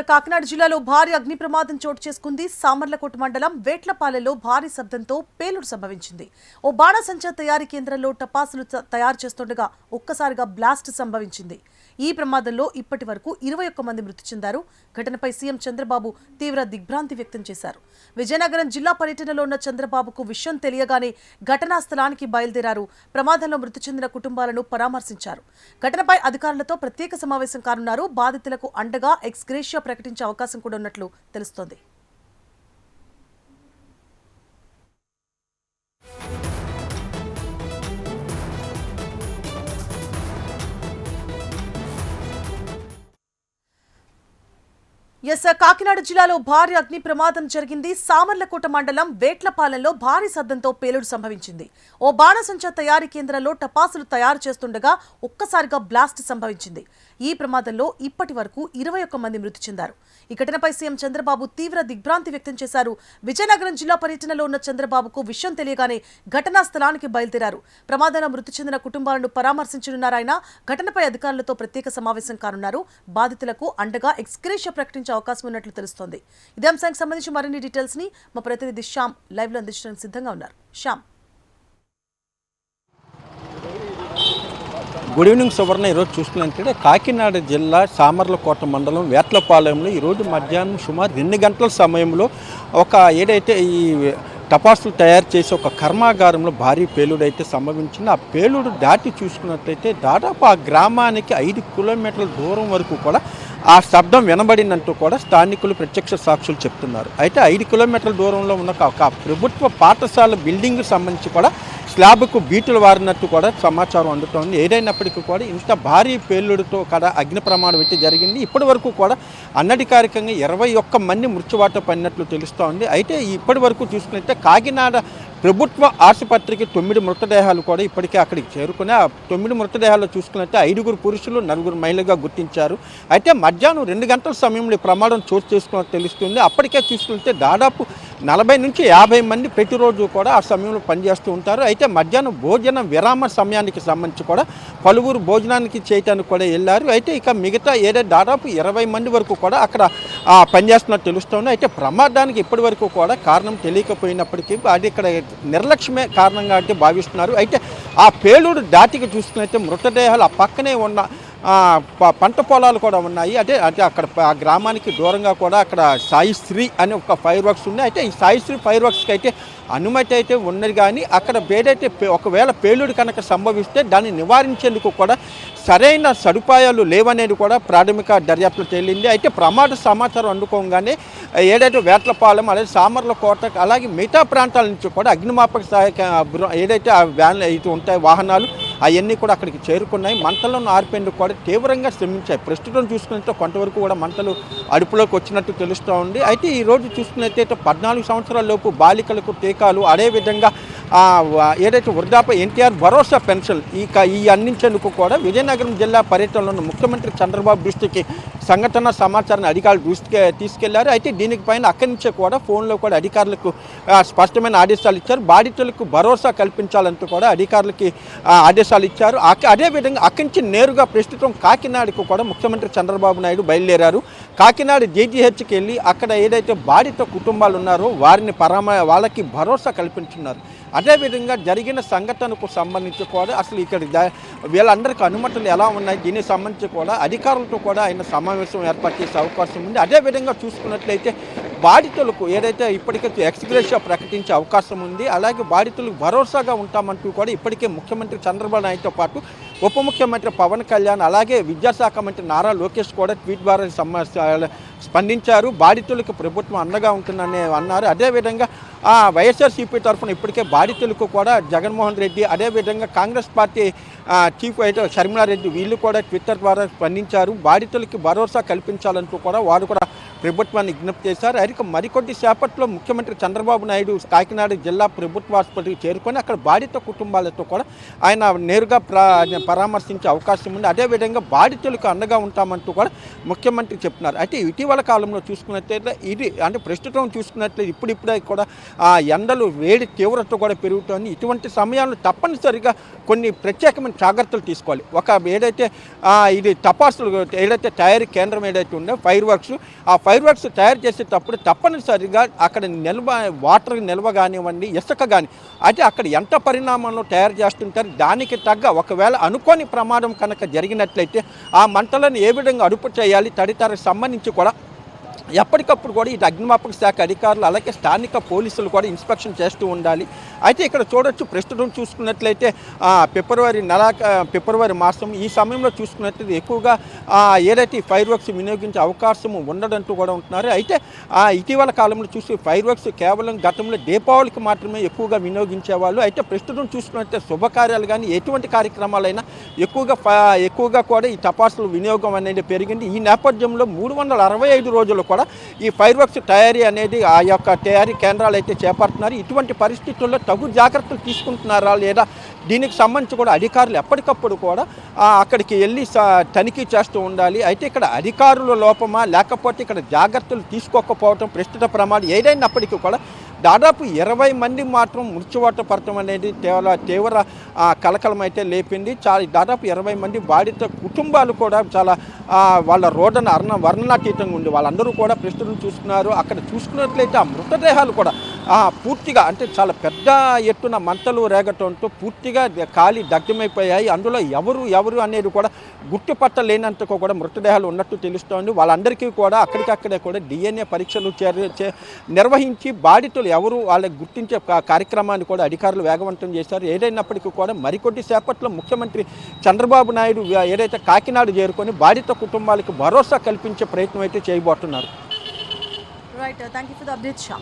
కాకినాడ జిల్లాలో భారీ అగ్ని ప్రమాదం చోటు చేసుకుంది. సామర్లకోట మండలం వేట్లపాలెలో భారీ శబ్దంతో పేలుడు సంభవించింది. ఓ బాణసంచా తయారీ కేంద్రంలో టపాసులు తయారు చేస్తుండగా ఒక్కసారిగా బ్లాస్ట్ సంభవించింది. ఈ ప్రమాదంలో ఇప్పటి వరకు 21 మంది మృతి చెందారు. ఘటనపై సీఎం చంద్రబాబు తీవ్ర దిగ్భ్రాంతి వ్యక్తం చేశారు. విజయనగరం జిల్లా పర్యటనలో ఉన్న చంద్రబాబుకు విషయం తెలియగానే ఘటనా స్థలానికి బయలుదేరారు. ప్రమాదంలో మృతి చెందిన కుటుంబాలను పరామర్శించారు. ఘటనపై అధికారులతో ప్రత్యేక సమావేశం కానున్నారు. బాధితులకు అండగా ఎక్స్గ్రేషియా ప్రకటించే అవకాశం కూడా ఉన్నట్లు తెలుస్తోంది. కాకినాడ జిల్లాలో భారీ అగ్ని ప్రమాదం జరిగింది. సామర్లకోట మండలం వేట్లపాలెంలో భారీ శబ్దంతో పేలుడు సంభవించింది. ఓ బాణసంచా తయారీ కేంద్రంలో టపాసులు తయారు చేస్తుండగా ఒక్కసారిగా బ్లాస్ట్ సంభవించింది. ఈ ప్రమాదంలో ఇప్పటి వరకు 21 మంది మృతి చెందారు. ఈ ఘటనపై సీఎం చంద్రబాబు తీవ్ర దిగ్భ్రాంతి వ్యక్తం చేశారు. విజయనగరం జిల్లా పర్యటనలో ఉన్న చంద్రబాబుకు విషయం తెలియగానే ఘటనా స్థలానికి బయలుదేరారు. ప్రమాదంలో మృతి చెందిన కుటుంబాలను పరామర్శించనున్నారు. ఆయన ఘటనపై అధికారులతో ప్రత్యేక సమావేశం కానున్నారు. బాధితులకు అండగా ఎక్స్గ్రేషియా ప్రకటించే అవకాశం ఉన్నట్లు తెలుస్తోంది. ఇదే అంశానికి సంబంధించి మరిన్ని డీటెయిల్స్ ని మా ప్రతినిధి శ్యామ్ లైవ్ లో అందించడానికి సిద్ధంగా ఉన్నారు. శ్యామ్, గుడ్ ఈవినింగ్ సువర్ణ. ఈరోజు చూసుకున్నట్లయితే కాకినాడ జిల్లా సామర్లకోట మండలం వేట్లపాలెంలో ఈరోజు మధ్యాహ్నం సుమారు 2 గంటల సమయంలో ఏదైతే ఈ టపాసులు తయారు చేసే ఒక కర్మాగారంలో భారీ పేలుడు అయితే సంభవించింది. ఆ పేలుడు దాటి చూసుకున్నట్లయితే దాదాపు ఆ గ్రామానికి 5 కిలోమీటర్ల దూరం వరకు కూడా ఆ శబ్దం వినబడినట్టు కూడా స్థానికులు ప్రత్యక్ష సాక్షులు చెప్తున్నారు. అయితే 5 కిలోమీటర్ల దూరంలో ఉన్న ఒక ప్రభుత్వ పాఠశాల బిల్డింగ్కి సంబంధించి కూడా స్లాబ్కు బీటులు వారినట్టు కూడా సమాచారం అందుతోంది. ఏదైనప్పటికీ కూడా ఇంత భారీ పేలుడుతో కూడా అగ్ని ప్రమాదం అయితే జరిగింది. ఇప్పటి వరకు కూడా అనధికారికంగా 21 మంది మృత్యువాత పడినట్లు తెలుస్తోంది. అయితే ఇప్పటి వరకు చూసుకుంటే కాకినాడ ప్రభుత్వ ఆసుపత్రికి 9 మృతదేహాలు కూడా ఇప్పటికే అక్కడికి చేరుకుని ఆ 9 మృతదేహాలు చూసుకున్నట్టే 5 పురుషులు 4 మహిళలుగా గుర్తించారు. అయితే మధ్యాహ్నం 2 గంటల సమయంలో ఈ ప్రమాదం చోటు చేసుకున్నట్టు తెలుస్తుంది. అప్పటికే చూసుకుంటే దాదాపు 40 నుంచి 50 మంది ప్రతిరోజు కూడా ఆ సమయంలో పనిచేస్తూ ఉంటారు. అయితే మధ్యాహ్నం భోజన విరామ సమయానికి సంబంధించి కూడా పలువురు భోజనానికి చేయటానికి కూడా వెళ్ళారు. అయితే ఇక మిగతా దాదాపు 20 మంది వరకు కూడా అక్కడ పనిచేస్తున్నట్టు తెలుస్తుంది. అయితే ప్రమాదానికి ఇప్పటి వరకు కూడా కారణం తెలియకపోయినప్పటికీ అది ఇక్కడ నిర్లక్ష్యమే కారణంగా అంటే భావిస్తున్నారు. అయితే ఆ పేలుడు దాటికి చూసుకున్నైతే మృతదేహాలు ఆ పక్కనే ఉన్న పంట పొలాలు కూడా ఉన్నాయి. అంటే అక్కడ ఆ గ్రామానికి దూరంగా కూడా అక్కడ సాయిశ్రీ అనే ఒక ఫైర్ వర్క్స్ ఉన్నాయి. అయితే ఈ సాయిశ్రీ ఫైర్ వర్క్స్కి అయితే అనుమతి అయితే ఉన్నది, కానీ అక్కడ ఏదైతే ఒకవేళ పేలుడు కనుక సంభవిస్తే దాన్ని నివారించేందుకు కూడా సరైన సదుపాయాలు లేవనేది కూడా ప్రాథమిక దర్యాప్తులో తేలింది. అయితే ప్రమాద సమాచారం అందుకోగానే ఏదైతే వేట్లపాలెం అలాగే సామర్లకోట అలాగే మిగతా ప్రాంతాల నుంచి కూడా అగ్నిమాపక సహాయక ఏదైతే ఆ వ్యాన్లు అయితే ఉంటాయి వాహనాలు అవన్నీ కూడా అక్కడికి చేరుకున్నాయి. మంటలను ఆర్పేందుకు కూడా తీవ్రంగా శ్రమించాయి. ప్రస్తుతం చూసుకున్నట్టు కొంతవరకు కూడా మంటలు అదుపులోకి వచ్చినట్టు తెలుస్తూ ఉంది. అయితే ఈరోజు చూసుకున్నట్టయితే 14 సంవత్సరాల లోపు బాలికలకు టీకాలు, అదేవిధంగా ఏదైతే వృద్ధాప్య ఎన్టీఆర్ భరోసా పెన్షన్ ఈ అందించేందుకు కూడా విజయనగరం జిల్లా పర్యటనలో ఉన్న ముఖ్యమంత్రి చంద్రబాబు దృష్టికి సంఘటన సమాచారాన్ని అధికారులు దృష్టికి తీసుకెళ్లారు. అయితే దీనికి పైన అక్కడి నుంచే కూడా ఫోన్లో కూడా అధికారులకు స్పష్టమైన ఆదేశాలు ఇచ్చారు. బాధితులకు భరోసా కల్పించాలంటూ కూడా అధికారులకి ఆదేశాలు ఇచ్చారు. అదేవిధంగా అక్కడి నుంచి నేరుగా ప్రస్తుతం కాకినాడకు కూడా ముఖ్యమంత్రి చంద్రబాబు నాయుడు బయలుదేరారు. కాకినాడ జేజీహెచ్కి వెళ్ళి అక్కడ ఏదైతే బాధిత కుటుంబాలు ఉన్నారో వారిని వాళ్ళకి భరోసా కల్పించున్నారు. అదేవిధంగా జరిగిన సంఘటనకు సంబంధించి కూడా అసలు ఇక్కడ వీళ్ళందరికీ అనుమతులు ఎలా ఉన్నాయి దీనికి సంబంధించి కూడా అధికారులతో కూడా ఆయన సమావేశం ఏర్పాటు చేసే అవకాశం ఉంది. అదేవిధంగా చూసుకున్నట్లయితే బాధితులకు ఏదైతే ఇప్పటికే ఎక్స్గ్రేషియా ప్రకటించే అవకాశం ఉంది. అలాగే బాధితులకు భరోసాగా ఉంటామంటూ కూడా ఇప్పటికే ముఖ్యమంత్రి చంద్రబాబు నాయుడుతో పాటు ఉప ముఖ్యమంత్రి పవన్ కళ్యాణ్ అలాగే విద్యాశాఖ మంత్రి నారా లోకేష్ కూడా ట్వీట్ ద్వారా స్పందించారు. బాధితులకు ప్రభుత్వం అండగా ఉంటుందని అన్నారు. అదేవిధంగా వైఎస్ఆర్సీపీ తరఫున ఇప్పటికే బాధితులకు కూడా జగన్మోహన్ రెడ్డి అదేవిధంగా కాంగ్రెస్ పార్టీ చీఫ్ అయితే షర్మిలారెడ్డి వీళ్ళు కూడా ట్విట్టర్ ద్వారా స్పందించారు. బాధితులకి భరోసా కల్పించాలంటూ కూడా వారు కూడా ప్రభుత్వాన్ని విజ్ఞప్తి చేశారు. అయితే మరికొద్ది సేపట్లో ముఖ్యమంత్రి చంద్రబాబు నాయుడు కాకినాడ జిల్లా ప్రభుత్వ ఆసుపత్రికి చేరుకొని అక్కడ బాధిత కుటుంబాలతో కూడా ఆయన నేరుగా పరామర్శించే అవకాశం ఉంది. అదేవిధంగా బాధితులకు అండగా ఉంటామంటూ కూడా ముఖ్యమంత్రి చెప్తున్నారు. అయితే ఇటీవల కాలంలో చూసుకున్నట్లయితే ఇది అంటే ప్రస్తుతం చూసుకున్నట్లయితే ఇప్పుడిప్పుడే కూడా ఎండలు వేడి తీవ్రత కూడా పెరుగుతోంది. ఇటువంటి సమయాల్లో తప్పనిసరిగా కొన్ని ప్రత్యేకమైన జాగ్రత్తలు తీసుకోవాలి. ఏదైతే ఇది టపాసులు ఏదైతే తయారీ కేంద్రం ఏదైతే ఉందో ఫైర్ వర్క్స్ తయారు చేసేటప్పుడు తప్పనిసరిగా అక్కడ వాటర్ నిల్వ కానివ్వండి, ఇసుక కానీ అయితే అక్కడ ఎంత పరిణామంలో తయారు చేస్తుంటారు దానికి తగ్గ ఒకవేళ అనుకోని ప్రమాదం కనుక జరిగినట్లయితే ఆ మంటలను ఏ విధంగా అదుపు చేయాలి తదితరకు సంబంధించి కూడా ఎప్పటికప్పుడు కూడా ఇది అగ్నిమాపక శాఖ అధికారులు అలాగే స్థానిక పోలీసులు కూడా ఇన్స్పెక్షన్ చేస్తూ ఉండాలి. అయితే ఇక్కడ చూడొచ్చు ప్రస్తుతం చూసుకున్నట్లయితే ఫిబ్రవరి మాసం ఈ సమయంలో చూసుకున్నట్లయితే ఎక్కువగా ఏదైతే ఫైర్ వర్క్స్ వినియోగించే అవకాశం ఉండదంటూ కూడా ఉంటున్నారు. అయితే ఇటీవల కాలంలో చూసి ఫైర్ వర్క్స్ కేవలం గతంలో దీపావళికి మాత్రమే ఎక్కువగా వినియోగించేవాళ్ళు. అయితే ప్రస్తుతం చూసుకున్నట్లయితే శుభకార్యాలు కానీ ఎటువంటి కార్యక్రమాలైనా ఎక్కువగా కూడా ఈ టపాసుల వినియోగం అనేది పెరిగింది. ఈ నేపథ్యంలో 365 రోజులు కూడా ఈ ఫైర్ వర్క్స్ తయారీ అనేది ఆ యొక్క తయారీ కేంద్రాలు అయితే చేపడుతున్నారు. ఇటువంటి పరిస్థితుల్లో తగు జాగ్రత్తలు తీసుకుంటున్నారా లేదా దీనికి సంబంధించి కూడా అధికారులు ఎప్పటికప్పుడు కూడా అక్కడికి వెళ్ళి తనిఖీ చేస్తూ ఉండాలి. అయితే ఇక్కడ అధికారుల లోపమా లేకపోతే ఇక్కడ జాగ్రత్తలు తీసుకోకపోవటం ప్రస్తుత ప్రమాదం ఏదైనప్పటికీ కూడా దాదాపు 20 మంది మాత్రం మృత్యువాత పడటం అనేది తీవ్ర కలకలం అయితే లేపింది. దాదాపు 20 మంది బాధిత కుటుంబాలు కూడా చాలా వాళ్ళ రోడ్డున వర్ణనాతీతంగా ఉంది. వాళ్ళందరూ కూడా ప్రస్తుతం చూస్తున్నారు. అక్కడ చూసుకున్నట్లయితే ఆ మృతదేహాలు కూడా పూర్తిగా అంటే చాలా పెద్ద ఎత్తున మంటలు రేగటంతో పూర్తిగా కాలి దగ్ధమైపోయాయి. అందులో ఎవరు అనేది కూడా గుర్తుపట్టలేనంత కూడా మృతదేహాలు ఉన్నట్టు తెలుస్తోంది. వాళ్ళందరికీ కూడా అక్కడికక్కడే కూడా DNA పరీక్షలు నిర్వహించి బాధితులు ఎవరు వాళ్ళకి గుర్తించే కార్యక్రమాన్ని కూడా అధికారులు వేగవంతం చేశారు. ఏదైనప్పటికీ కూడా మరికొద్ది సేపట్లో ముఖ్యమంత్రి చంద్రబాబు నాయుడు ఏదైతే కాకినాడ చేరుకొని బాధిత కుటుంబాలకు భరోసా కల్పించే ప్రయత్నం అయితే చేయబోతున్నారు. Right, thank you for the update Shah.